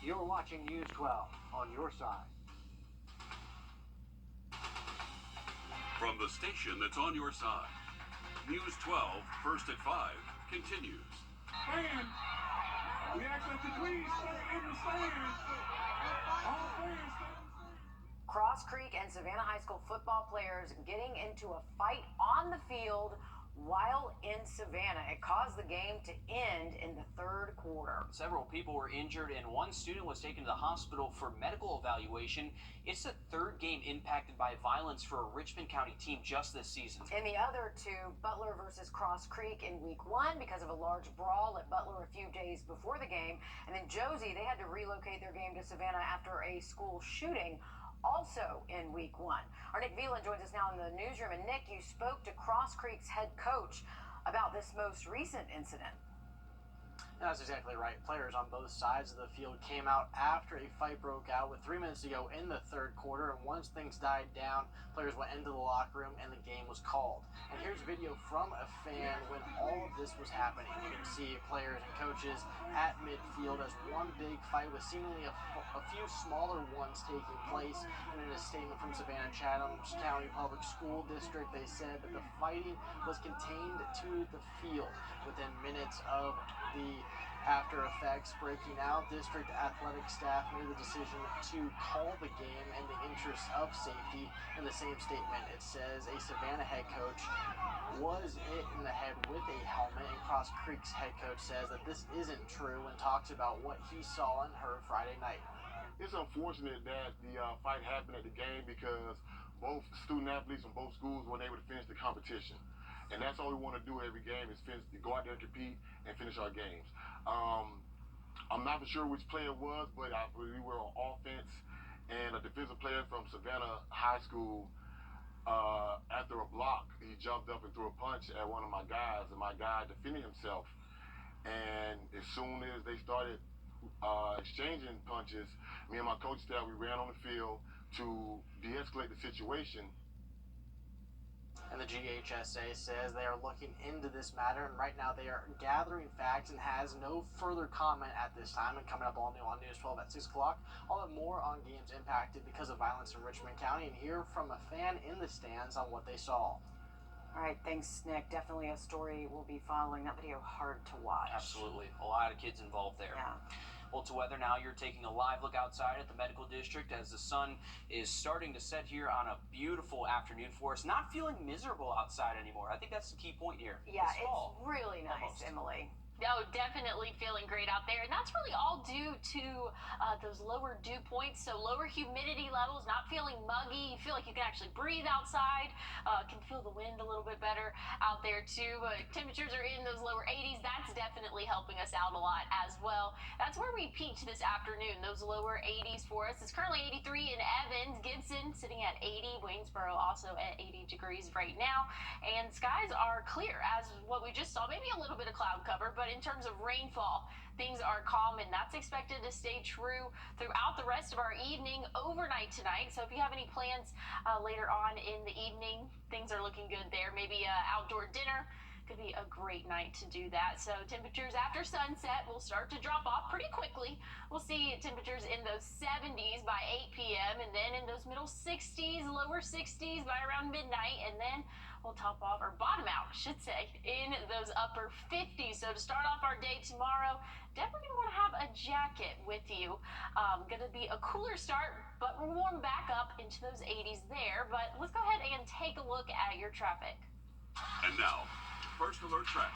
You're watching News 12 on your side. From the station that's on your side, News 12, first at 5, continues. Fans, we ask that you please stay in the stands. All fans, stay in the stands. Cross Creek and Savannah High School football players getting into a fight on the field while in Savannah. It caused the game to end in the third quarter. Several people were injured and one student was taken to the hospital for medical evaluation. It's the third game impacted by violence for a Richmond County team just this season. In the other two, Butler versus Cross Creek in week 1 because of a large brawl at Butler a few days before the game. And then Josie, they had to relocate their game to Savannah after a school shooting also in week 1. Our Nick Veland joins us now in the newsroom. And Nick, you spoke to Cross Creek's head coach about this most recent incident. That's exactly right. Players on both sides of the field came out after a fight broke out with 3 minutes to go in the third quarter, and once things died down, players went into the locker room and the game was called. And here's video from a fan when all of this was happening. You can see players and coaches at midfield as one big fight with seemingly a few smaller ones taking place. And in a statement from Savannah Chatham County Public School District, they said that the fighting was contained to the field. Within minutes of the after effects breaking out, district athletic staff made the decision to call the game in the interest of safety. In the same statement, it says a Savannah head coach was hit in the head with a helmet, and Cross Creek's head coach says that this isn't true and talks about what he saw and heard Friday night. It's unfortunate that the fight happened at the game because both student athletes from both schools weren't able to finish the competition. And that's all we want to do every game is go out there and compete and finish our games. I'm not for sure which player it was, but we were on offense, and a defensive player from Savannah High School, after a block, he jumped up and threw a punch at one of my guys, and my guy defended himself. And as soon as they started exchanging punches, me and my coach staff, we ran on the field to de-escalate the situation. And the GHSA says they are looking into this matter, and right now they are gathering facts and has no further comment at this time. And coming up all new on News 12 at 6 o'clock, I'll have more on games impacted because of violence in Richmond County and hear from a fan in the stands on what they saw. All right, thanks, Nick. Definitely a story we'll be following. That video hard to watch. Absolutely. A lot of kids involved there. Yeah. Well, to weather now, you're taking a live look outside at the medical district as the sun is starting to set here on a beautiful afternoon for us. Not feeling miserable outside anymore. I think that's the key point here. Yeah, it's fall. Really nice, Almost. Emily. No, definitely feeling great out there. And that's really all due to those lower dew points. So lower humidity levels, not feeling muggy. You feel like you can actually breathe outside. Can feel the wind a little bit better out there too. Temperatures are in those lower 80s. That's definitely helping us out a lot as well. That's where we peaked this afternoon, those lower 80s for us. It's currently 83 in Evans. Gibson sitting at 80. Waynesboro also at 80 degrees right now. And skies are clear as what we just saw. Maybe a little bit of cloud cover, but in terms of rainfall, things are calm, and that's expected to stay true throughout the rest of our evening, overnight tonight. So if you have any plans later on in the evening, things are looking good there. Maybe an outdoor dinner could be a great night to do that. So temperatures after sunset will start to drop off pretty quickly. We'll see temperatures in those 70s by 8 p.m. and then in those middle 60s, lower 60s by around midnight, and then we'll top off, or bottom out, I should say, in those upper 50s. So to start off our day tomorrow, definitely going to want to have a jacket with you. Going to be a cooler start, but we'll warm back up into those 80s there. But let's go ahead and take a look at your traffic. And now, First Alert Traffic.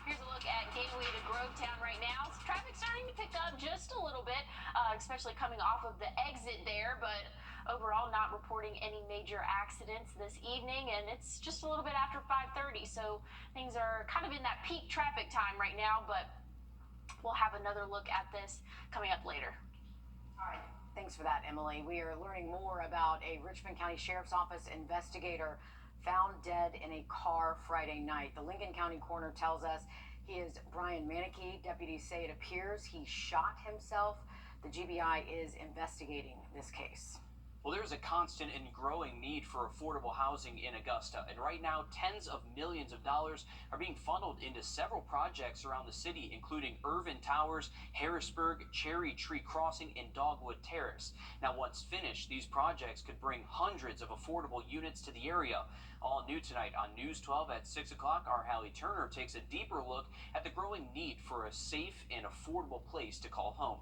Here's a look at Gateway to Grovetown right now. Traffic's starting to pick up just a little bit, especially coming off of the exit there, but overall not reporting any major accidents this evening, and it's just a little bit after 5:30, so things are kind of in that peak traffic time right now, but we'll have another look at this coming up later. All right. Thanks for that, Emily. We are learning more about a Richmond County Sheriff's Office investigator found dead in a car Friday night. The Lincoln County coroner tells us he is Brian Manicky. Deputies say it appears he shot himself. The GBI is investigating this case. Well, there's a constant and growing need for affordable housing in Augusta, and right now tens of millions of dollars are being funneled into several projects around the city, including Irvin Towers, Harrisburg, Cherry Tree Crossing, and Dogwood Terrace. Now, once finished, these projects could bring hundreds of affordable units to the area. All new tonight on News 12 at 6 o'clock, our Hallie Turner takes a deeper look at the growing need for a safe and affordable place to call home.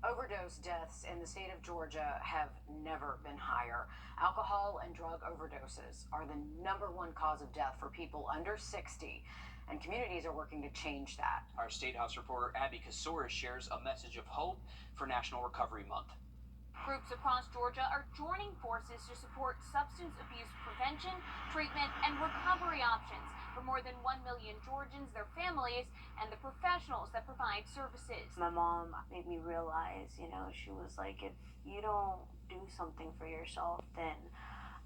Overdose deaths in the state of Georgia have never been higher. Alcohol and drug overdoses are the #1 cause of death for people under 60, and communities are working to change that. Our State House reporter Abby Kasoris shares a message of hope for National Recovery Month. Groups across Georgia are joining forces to support substance abuse prevention, treatment, and recovery options for more than 1 million Georgians, their families, and the professionals that provide services. My mom made me realize, she was like, if you don't do something for yourself, then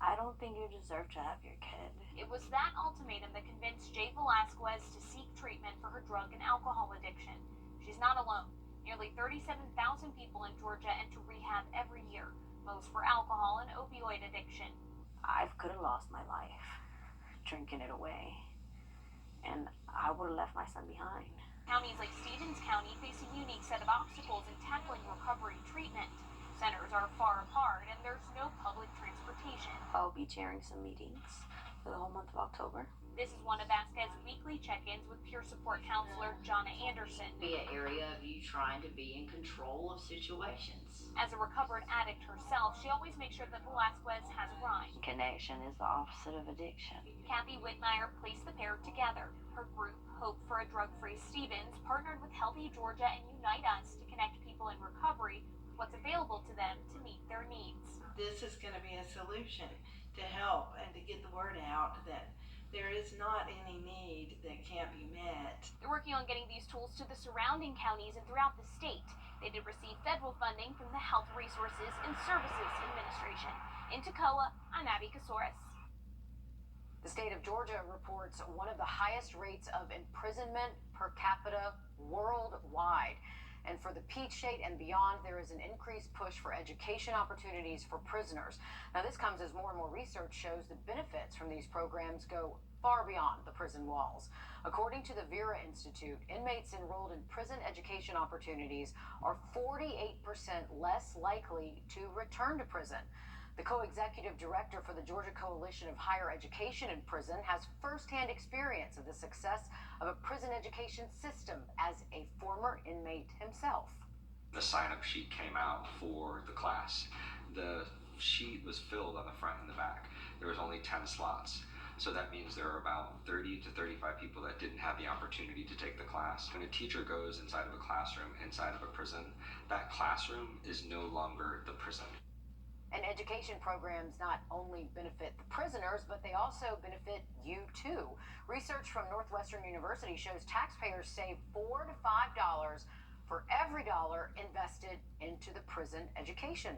I don't think you deserve to have your kid. It was that ultimatum that convinced Jay Velasquez to seek treatment for her drug and alcohol addiction. She's not alone. Nearly 37,000 people in Georgia enter rehab every year, most for alcohol and opioid addiction. I could have lost my life drinking it away, and I would have left my son behind. Counties like Stevens County face a unique set of obstacles in tackling recovery treatment. Centers are far apart, and there's no public transportation. I'll be chairing some meetings for the whole month of October. This is one of Vasquez's weekly check-ins with peer support counselor Jonna Anderson. Be an area of you trying to be in control of situations. As a recovered addict herself, she always makes sure that Velasquez has a rhyme. Connection is the opposite of addiction. Kathy Whitmire placed the pair together. Her group, Hope for a Drug-Free Stevens, partnered with Healthy Georgia and Unite Us to connect people in recovery with what's available to them to meet their needs. This is going to be a solution to help and to get the word out that there is not any need that can't be met. They're working on getting these tools to the surrounding counties and throughout the state. They did receive federal funding from the Health Resources and Services Administration. In Toccoa, I'm Abby Kasoris. The state of Georgia reports one of the highest rates of imprisonment per capita worldwide. And for the Peach State and beyond, there is an increased push for education opportunities for prisoners. Now, this comes as more and more research shows the benefits from these programs go far beyond the prison walls. According to the Vera Institute, inmates enrolled in prison education opportunities are 48% less likely to return to prison. The co-executive director for the Georgia Coalition of Higher Education in Prison has firsthand experience of the success of a prison education system as a former inmate himself. The sign-up sheet came out for the class. The sheet was filled on the front and the back. There was only 10 slots. So that means there are about 30 to 35 people that didn't have the opportunity to take the class. When a teacher goes inside of a classroom, inside of a prison, that classroom is no longer the prison. And education programs not only benefit the prisoners, but they also benefit you too. Research from Northwestern University shows taxpayers save $4 to $5 for every dollar invested into the prison education.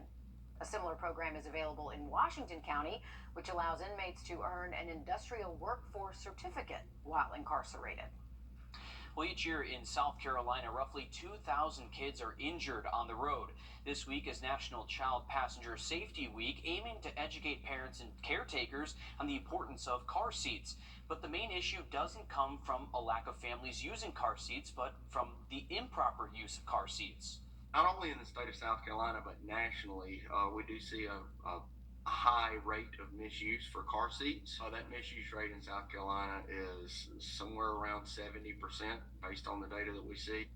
A similar program is available in Washington County, which allows inmates to earn an industrial workforce certificate while incarcerated. Well, each year in South Carolina, roughly 2,000 kids are injured on the road. This week is National Child Passenger Safety Week, aiming to educate parents and caretakers on the importance of car seats. But the main issue doesn't come from a lack of families using car seats, but from the improper use of car seats. Not only in the state of South Carolina, but nationally, we do see a high rate of misuse for car seats. That misuse rate in South Carolina is somewhere around 70% based on the data that we see.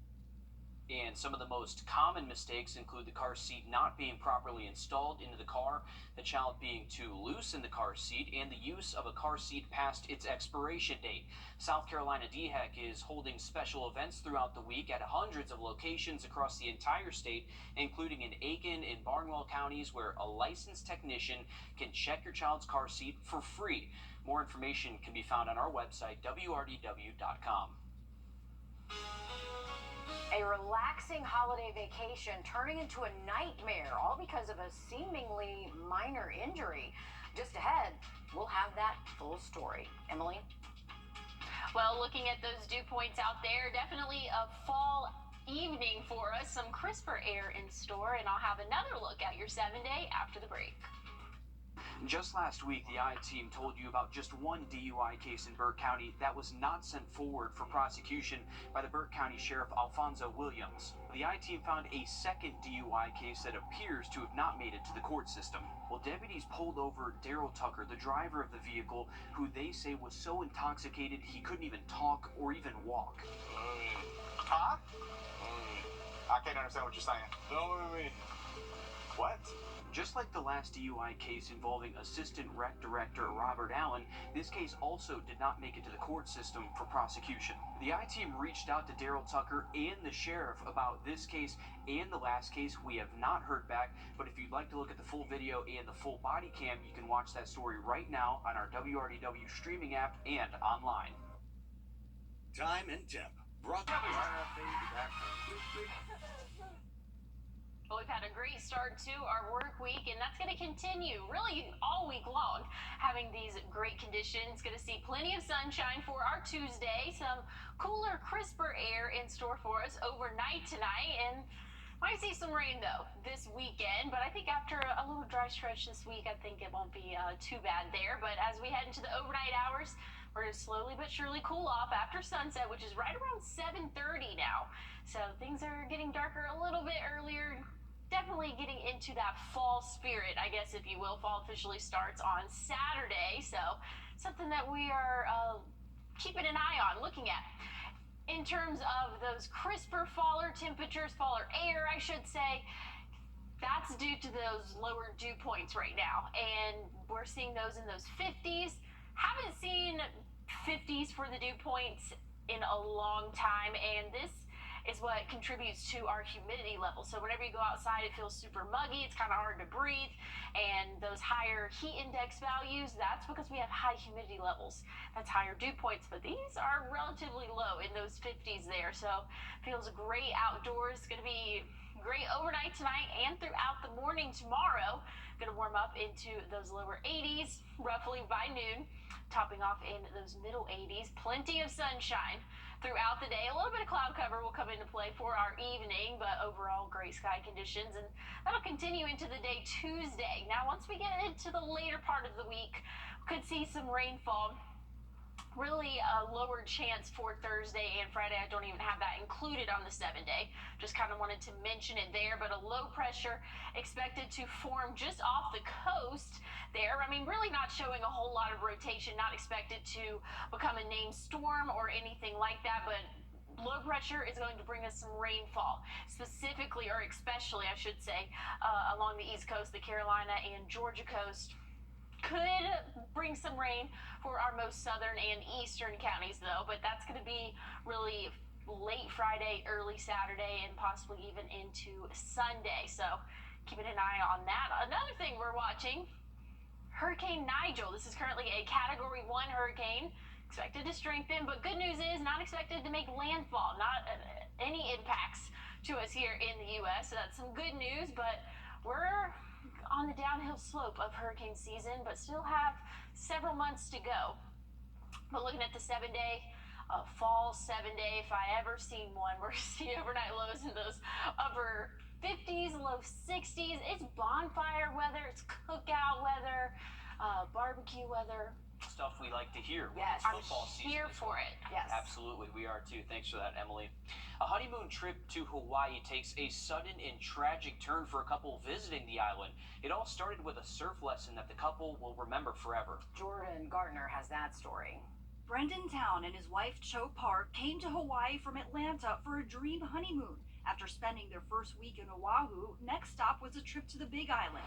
And some of the most common mistakes include the car seat not being properly installed into the car, the child being too loose in the car seat, and the use of a car seat past its expiration date. South Carolina DHEC is holding special events throughout the week at hundreds of locations across the entire state, including in Aiken and Barnwell counties, where a licensed technician can check your child's car seat for free. More information can be found on our website, wrdw.com. A relaxing holiday vacation turning into a nightmare, all because of a seemingly minor injury. Just ahead, we'll have that full story. Emily? Well, looking at those dew points out there, definitely a fall evening for us. Some crisper air in store, and I'll have another look at your 7-day after the break. Just last week, the I-Team told you about just one DUI case in Burke County that was not sent forward for prosecution by the Burke County Sheriff Alfonso Williams. The I-Team found a second DUI case that appears to have not made it to the court system. Well, deputies pulled over Daryl Tucker, the driver of the vehicle, who they say was so intoxicated he couldn't even talk or even walk. Huh? I can't understand what you're saying. What? Just like the last DUI case involving Assistant Rec Director Robert Allen, this case also did not make it to the court system for prosecution. The I-Team reached out to Daryl Tucker and the sheriff about this case and the last case. We have not heard back, but if you'd like to look at the full video and the full body cam, you can watch that story right now on our WRDW streaming app and online. Time and temp. Brought to Well, we've had a great start to our work week, and that's going to continue really all week long, having these great conditions. Going to see plenty of sunshine for our Tuesday, some cooler, crisper air in store for us overnight tonight, and might see some rain, though, this weekend. But I think after a little dry stretch this week, I think it won't be too bad there. But as we head into the overnight hours, we're going to slowly but surely cool off after sunset, which is right around 7:30 now. So things are getting darker a little bit earlier. Definitely getting into that fall spirit, I guess, if you will. Fall officially starts on Saturday, so something that we are keeping an eye on, looking at. In terms of those crisper faller temperatures, faller air, I should say, that's due to those lower dew points right now, and we're seeing those in those 50s. Haven't seen 50s for the dew points in a long time, and this is what contributes to our humidity level. So whenever you go outside, it feels super muggy. It's kind of hard to breathe. And those higher heat index values, that's because we have high humidity levels. That's higher dew points, but these are relatively low in those 50s there. So feels great outdoors. It's going to be great overnight tonight and throughout the morning tomorrow. Going to warm up into those lower 80s roughly by noon, topping off in those middle 80s. Plenty of sunshine throughout the day. A little bit of cloud cover will come into play for our evening, but overall great sky conditions, and that'll continue into the day Tuesday. Now, once we get into the later part of the week, we could see some rainfall. Really a lower chance for Thursday and Friday. I don't even have that included on the 7-day. Just kind of wanted to mention it there, but a low pressure expected to form just off the coast there. I mean, really not showing a whole lot of rotation, not expected to become a named storm or anything like that, but low pressure is going to bring us some rainfall, specifically, or especially, I should say, along the East Coast, the Carolina and Georgia coast. Could bring some rain for our most southern and eastern counties, though, but that's going to be really late Friday, early Saturday, and possibly even into Sunday. So keeping an eye on that. Another thing we're watching, Hurricane Nigel. This is currently a Category 1 hurricane, expected to strengthen, but good news is not expected to make landfall, not any impacts to us here in the U.S. So that's some good news, but we're on the downhill slope of hurricane season, but still have several months to go. But looking at the 7-day, fall 7-day, if I ever seen one, we're seeing overnight lows in those upper 50s, low 60s. It's bonfire weather, it's cookout weather, barbecue weather. Stuff we like to hear. Yes, when football season here is for going. it. Yes, Absolutely, we are too. Thanks for that, Emily. A honeymoon trip to Hawaii takes a sudden and tragic turn for a couple visiting the island. It all started with a surf lesson that the couple will remember forever. Jordan Gardner has that story. Brendan Town and his wife Cho Park came to Hawaii from Atlanta for a dream honeymoon. After spending their first week in Oahu, next stop was a trip to the Big Island.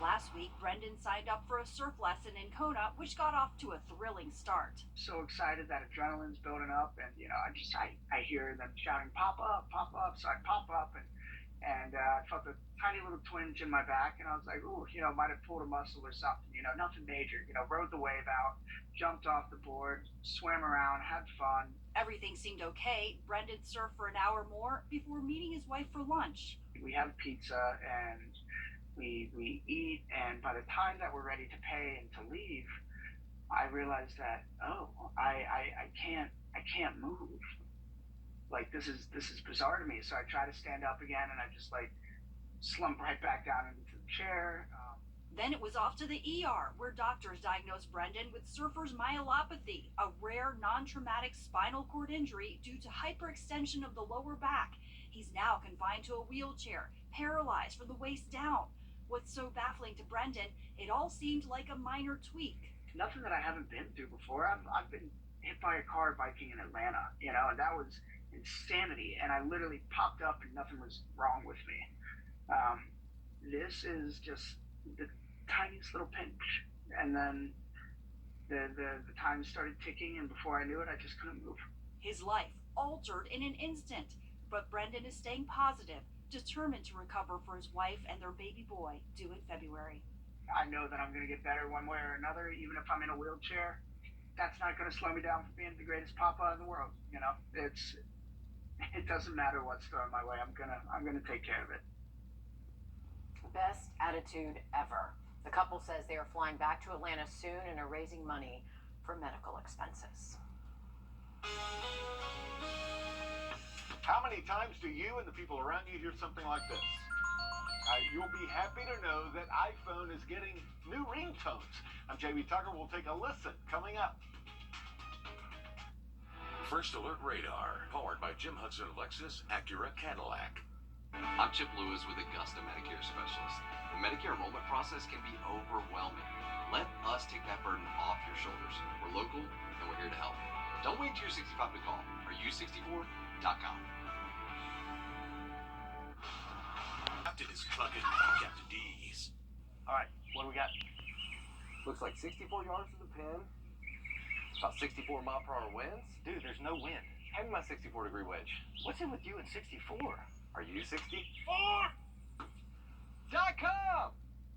Last week, Brendan signed up for a surf lesson in Kona, which got off to a thrilling start. So excited, that adrenaline's building up, and I hear them shouting, pop up, so I pop up, and I felt a tiny little twinge in my back, and I was like, ooh, might have pulled a muscle or something, nothing major, rode the wave out, jumped off the board, swam around, had fun. Everything seemed okay. Brendan surfed for an hour more before meeting his wife for lunch. We have pizza, and we eat, and by the time that we're ready to pay and to leave, I realized that, I can't move. Like, this is bizarre to me. So I try to stand up again, and I just slump right back down into the chair. Then it was off to the ER, where doctors diagnosed Brendan with surfer's myelopathy, a rare non-traumatic spinal cord injury due to hyperextension of the lower back. He's now confined to a wheelchair, paralyzed from the waist down. What's so baffling to Brendan, it all seemed like a minor tweak. Nothing that I haven't been through before. I've been hit by a car biking in Atlanta, you know, and that was insanity. And I literally popped up and nothing was wrong with me. This is just the tiniest little pinch. And then the time started ticking, and before I knew it, I just couldn't move. His life altered in an instant, but Brendan is staying positive, determined to recover for his wife and their baby boy due in February. I know that I'm going to get better one way or another, even if I'm in a wheelchair. That's not going to slow me down from being the greatest papa in the world. You know, it doesn't matter what's thrown my way. I'm gonna take care of it. Best attitude ever. The couple says they are flying back to Atlanta soon and are raising money for medical expenses. How many times do you and the people around you hear something like this? You'll be happy to know that iPhone is getting new ringtones. I'm JB Tucker. We'll take a listen coming up. First Alert Radar, powered by Jim Hudson of Lexus, Acura, Cadillac. I'm Chip Lewis with Augusta Medicare Specialist. The Medicare enrollment process can be overwhelming. Let us take that burden off your shoulders. We're local and we're here to help. Don't wait till you're 65 to call. Are64.com. Captain is fucking Captain D's. All right, what do we got? Looks like 64 yards to the pin. About 64 mile per hour winds. Dude, there's no wind. Hand me my 64-degree wedge. What's in with you and 64? Are you 64.com?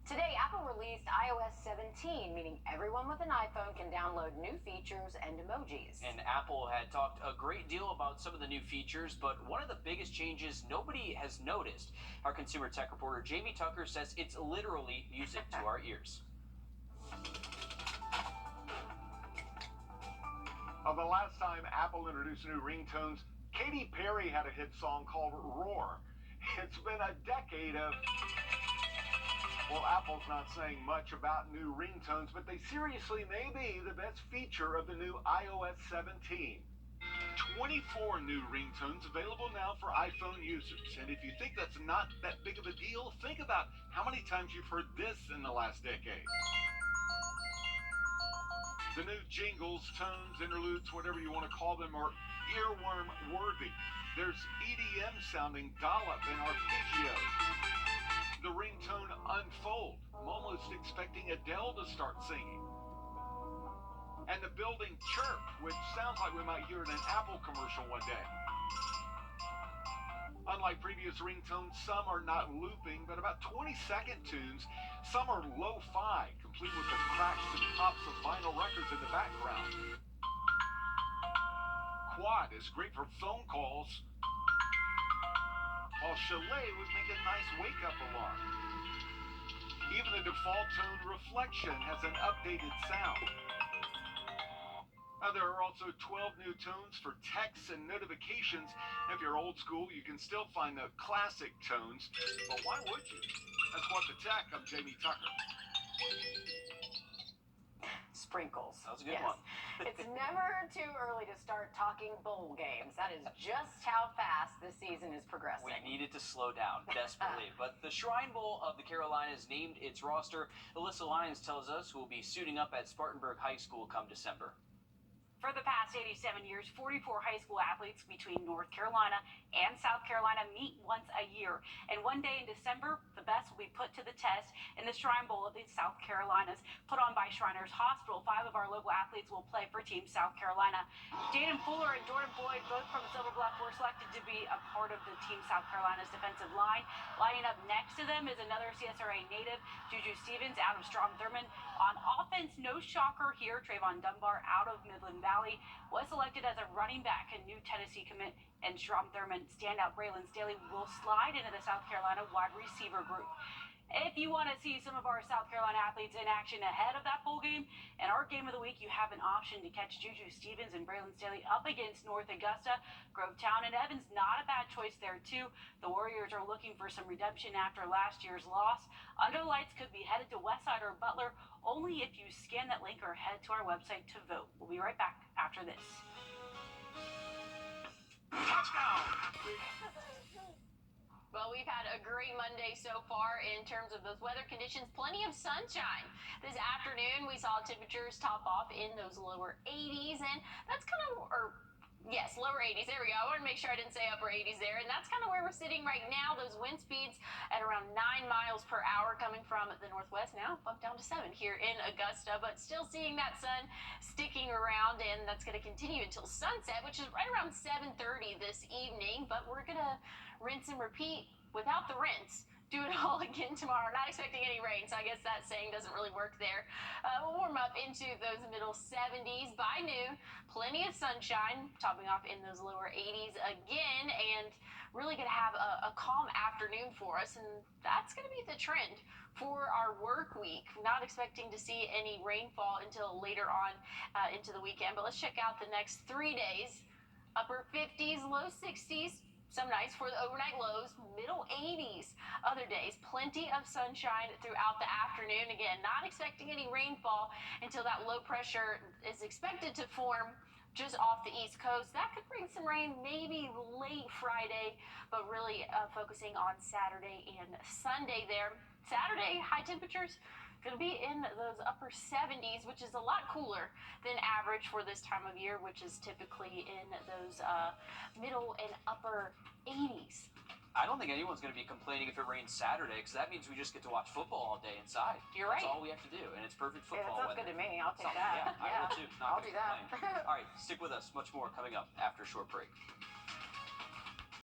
Today, Apple released iOS 17, meaning everyone with an iPhone can download new features and emojis. And Apple had talked a great deal about some of the new features, but one of the biggest changes nobody has noticed. Our consumer tech reporter Jamie Tucker says it's literally music to our ears. The last time Apple introduced new ringtones, Katy Perry had a hit song called Roar. It's been a decade of... Well, Apple's not saying much about new ringtones, but they seriously may be the best feature of the new iOS 17. 24 new ringtones available now for iPhone users. And if you think that's not that big of a deal, think about how many times you've heard this in the last decade. The new jingles, tones, interludes, whatever you want to call them, are earworm worthy. There's EDM sounding dollop and arpeggio. The ringtone Unfold. I'm almost expecting Adele to start singing. And the building Chirp, which sounds like we might hear in an Apple commercial one day. Unlike previous ringtones, some are not looping, but about 20-second tunes. Some are lo-fi, complete with the cracks and pops of vinyl records in the background. Quad is great for phone calls, while Chalet would make a nice wake-up alarm. Even the default tone Reflection has an updated sound. There are also 12 new tones for texts and notifications. If you're old school, you can still find the classic tones, but why would you? That's What the Tech. I'm Jamie Tucker. Sprinkles. That was a good one. It's never too early to start talking bowl games. That is just how fast this season is progressing. We needed to slow down desperately, but the Shrine Bowl of the Carolinas named its roster. Alyssa Lyons tells us who will be suiting up at Spartanburg High School come December. For the past 87 years, 44 high school athletes between North Carolina and South Carolina meet once a year. And one day in December, the best will be put to the test in the Shrine Bowl of the South Carolinas, put on by Shriners Hospital. 5 of our local athletes will play for Team South Carolina. Jaden Fuller and Jordan Boyd, both from Silver Bluff, were selected to be a part of the Team South Carolina's defensive line. Lining up next to them is another CSRA native, Juju Stevens, out of Strom Thurmond. On offense, no shocker here, Trayvon Dunbar out of Midland Valley was selected as a running back. A new Tennessee commit and Strom Thurmond standout Braylon Staley will slide into the South Carolina wide receiver group. If you want to see some of our South Carolina athletes in action ahead of that bowl game, in our game of the week, you have an option to catch Juju Stevens and Braylon Staley up against North Augusta. Grovetown and Evans, not a bad choice there too. The Warriors are looking for some redemption after last year's loss. Under the Lights could be headed to Westside or Butler only if you scan that link or head to our website to vote. We'll be right back after this. Touchdown! Well, we've had a great Monday so far in terms of those weather conditions. Plenty of sunshine. This afternoon, we saw temperatures top off in those lower 80s, and that's kind of, yes, lower 80s. There we go. I want to make sure I didn't say upper 80s there, and that's kind of where we're sitting right now. Those wind speeds at around 9 miles per hour coming from the northwest, now bumped down to 7 here in Augusta, but still seeing that sun sticking around, and that's going to continue until sunset, which is right around 7:30 this evening. But we're going to rinse and repeat without the rinse. Do it all again tomorrow. Not expecting any rain, so I guess that saying doesn't really work there. We'll warm up into those middle 70s by noon. Plenty of sunshine, topping off in those lower 80s again, and really going to have a calm afternoon for us, and that's going to be the trend for our work week. Not expecting to see any rainfall until later on into the weekend, but let's check out the next 3 days. Upper 50s, low 60s. Some nights for the overnight lows, middle 80s. Other days, plenty of sunshine throughout the afternoon. Again, not expecting any rainfall until that low pressure is expected to form just off the East Coast. That could bring some rain maybe late Friday, but really focusing on Saturday and Sunday there. Saturday, high temperatures going to be in those upper 70s, which is a lot cooler than average for this time of year, which is typically in those middle and upper 80s. I don't think anyone's going to be complaining if it rains Saturday, because that means we just get to watch football all day inside. You're right. That's all we have to do, and it's perfect football Yeah, that sounds weather. good to me. I'll take Something, that. Yeah, I will too. Not I'll gonna do that. complain. All right, stick with us. Much more coming up after a short break.